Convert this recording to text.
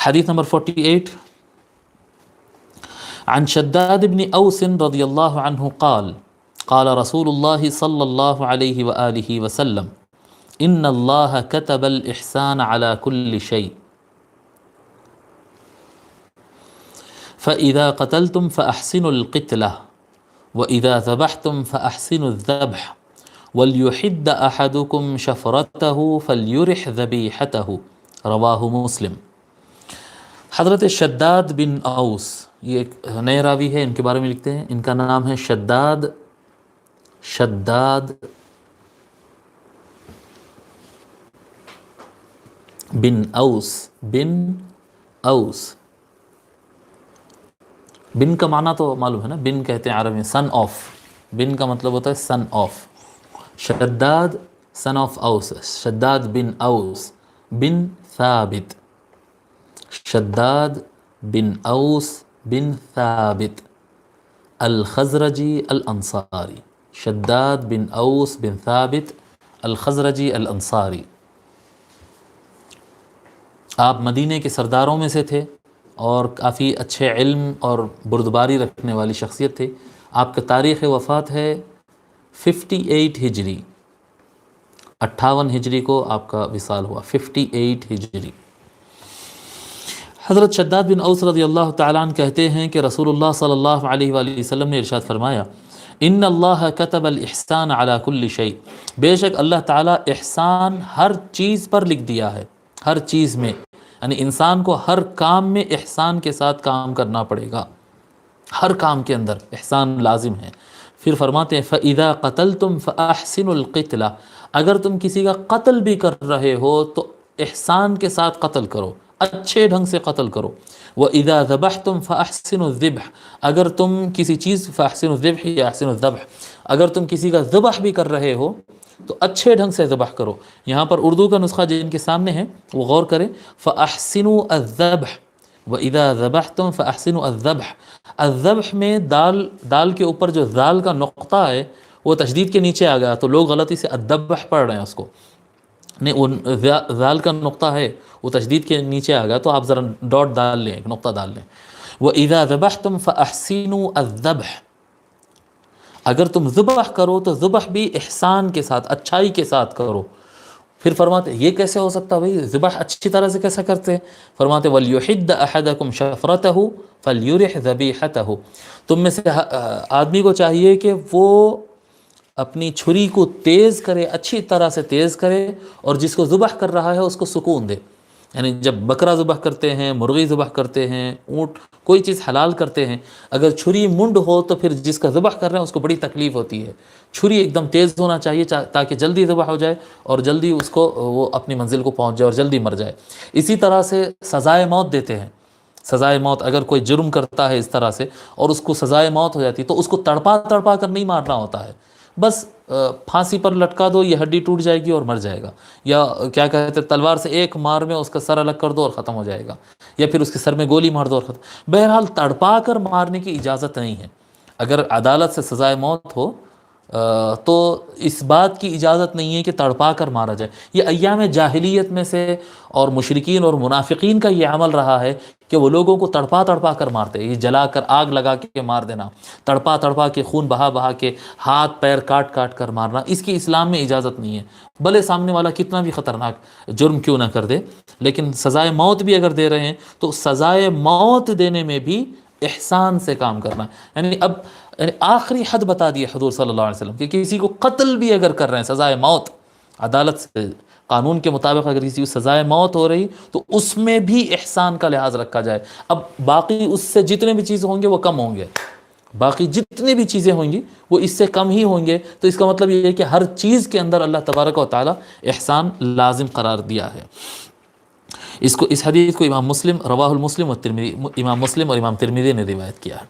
حدیث نمبر 48 عن شداد بن اوس رضی اللہ عنہ قال قال رسول اللہ صلی اللہ علیہ وآلہ وسلم ان اللہ كتب الاحسان على كل شيء فإذا قتلتم فأحسنوا القتلة وإذا ذبحتم فأحسنوا الذبح وَلْيُحِدَّ أَحَدُكُمْ شَفْرَتَهُ فَلْيُرِحْ ذَبِيحَتَهُ رواہ مسلم۔ حضرت شداد بن اوس، یہ ایک نئے راوی ہے، ان کے بارے میں لکھتے ہیں، ان کا نام ہے شداد بن اوس۔ بن کا معنی تو معلوم ہے نا، بن کہتے ہیں عربی میں سن آف، بن کا مطلب ہوتا ہے سن آف۔ شداد سن آف اوس، شداد بن اوس بن ثابت، شداد بن اوس بن ثابت الخزرجی الانصاری، شداد بن اوس بن ثابت الخزرجی الانصاری۔ آپ مدینے کے سرداروں میں سے تھے اور کافی اچھے علم اور بردباری رکھنے والی شخصیت تھے۔ آپ کا تاریخ وفات ہے 58 ہجری، 58 ہجری کو آپ کا وصال ہوا، 58 ہجری۔ حضرت شداد بن اوس رضی اللہ تعالیٰ عنہ کہتے ہیں کہ رسول اللہ صلی اللہ علیہ وآلہ وسلم نے ارشاد فرمایا ان اللہ کتب الاحسان علی کل شیء، بے شک اللہ تعالیٰ احسان ہر چیز پر لکھ دیا ہے، ہر چیز میں، یعنی انسان کو ہر کام میں احسان کے ساتھ کام کرنا پڑے گا، ہر کام کے اندر احسان لازم ہے۔ پھر فرماتے ہیں فَإِذَا قَتَلْتُمْ فَأَحْسِنُوا الْقِتْلَةَ، اگر تم کسی کا قتل بھی کر رہے ہو تو احسان کے ساتھ قتل کرو، اچھے ڈھنگ سے قتل کرو۔ وَإِذَا ذَبَحْتُمْ فَأَحْسِنُوا الذِّبْحَ، اگر تم کسی چیز فَأَحْسِنُوا الذِّبْحَ یا أَحْسِنُوا الذَّبْحَ، اگر تم کسی کا ذبح بھی کر رہے ہو تو اچھے ڈھنگ سے ذبح کرو۔ یہاں پر اردو کا نسخہ جن کے سامنے ہے وہ غور کریں، فَأَحْسِنُوا الذَّبْحَ وَإِذَا ذَبَحْتُمْ فَأَحْسِنُوا الذَّبْحَ۔ الذبح میں دال کے اوپر جو ذال کا نقطہ ہے وہ تشدید کے نیچے آ گیا تو لوگ غلطی سے الذبح پڑھ رہے ہیں اس کو، نہیں، وہ ذال کا نقطہ ہے وہ تشدید کے نیچے آ گیا تو آپ ذرا ڈاٹ ڈال لیں، ایک نقطہ ڈال لیں۔ وَإِذَا ذَبَحْتُمْ فَأَحْسِنُوا الذَّبْحَ، اگر تم ذبح کرو تو ذبح بھی احسان کے ساتھ، اچھائی کے ساتھ کرو۔ پھر فرماتے یہ کیسے ہو سکتا بھائی، ذبح اچھی طرح سے کیسا کرتے ہیں؟ فرماتے وَلْيُحِدَّ أَحَدَكُمْ شَفْرَتَهُ فَلْيُرِحْ ذَبِيحَتَهُ، تم میں سے آدمی کو چاہیے کہ وہ اپنی چھری کو تیز کرے، اچھی طرح سے تیز کرے، اور جس کو ذبح کر رہا ہے اس کو سکون دے۔ یعنی جب بکرا ذبح کرتے ہیں، مرغی ذبح کرتے ہیں، اونٹ، کوئی چیز حلال کرتے ہیں، اگر چھری منڈ ہو تو پھر جس کا ذبح کر رہے ہیں اس کو بڑی تکلیف ہوتی ہے۔ چھری ایک دم تیز ہونا چاہیے تاکہ جلدی ذبح ہو جائے اور جلدی اس کو وہ اپنی منزل کو پہنچ جائے اور جلدی مر جائے۔ اسی طرح سے سزائے موت دیتے ہیں، سزائے موت، اگر کوئی جرم کرتا ہے اس طرح سے اور اس کو سزائے موت ہو جاتی ہے تو اس کو تڑپا تڑپا کر نہیں مارنا ہوتا ہے، بس پھانسی پر لٹکا دو، یہ ہڈی ٹوٹ جائے گی اور مر جائے گا، یا کیا کہتے ہیں تلوار سے ایک مار میں اس کا سر الگ کر دو اور ختم ہو جائے گا، یا پھر اس کے سر میں گولی مار دو اور ختم۔ بہرحال تڑپا کر مارنے کی اجازت نہیں ہے۔ اگر عدالت سے سزائے موت ہو تو اس بات کی اجازت نہیں ہے کہ تڑپا کر مارا جائے۔ یہ ایام جاہلیت میں سے اور مشرکین اور منافقین کا یہ عمل رہا ہے کہ وہ لوگوں کو تڑپا تڑپا کر مارتے، یہ جلا کر آگ لگا کے مار دینا، تڑپا تڑپا کے خون بہا بہا کے ہاتھ پیر کاٹ کاٹ کر مارنا، اس کی اسلام میں اجازت نہیں ہے، بھلے سامنے والا کتنا بھی خطرناک جرم کیوں نہ کر دے۔ لیکن سزائے موت بھی اگر دے رہے ہیں تو سزائے موت دینے میں بھی احسان سے کام کرنا، یعنی اب آخری حد بتا دی حضور صلی اللہ علیہ وسلم کہ کسی کو قتل بھی اگر کر رہے ہیں، سزائے موت، عدالت سے قانون کے مطابق اگر کسی کو سزائے موت ہو رہی تو اس میں بھی احسان کا لحاظ رکھا جائے۔ اب باقی اس سے جتنے بھی چیزیں ہوں گے وہ کم ہوں گے، باقی جتنی بھی چیزیں ہوں گی وہ اس سے کم ہی ہوں گے، تو اس کا مطلب یہ ہے کہ ہر چیز کے اندر اللہ تبارک و تعالی احسان لازم قرار دیا ہے۔ اس حدیث کو امام مسلم رواہ المسلم والترمذی، امام مسلم اور امام ترمذی نے روایت کیا ہے۔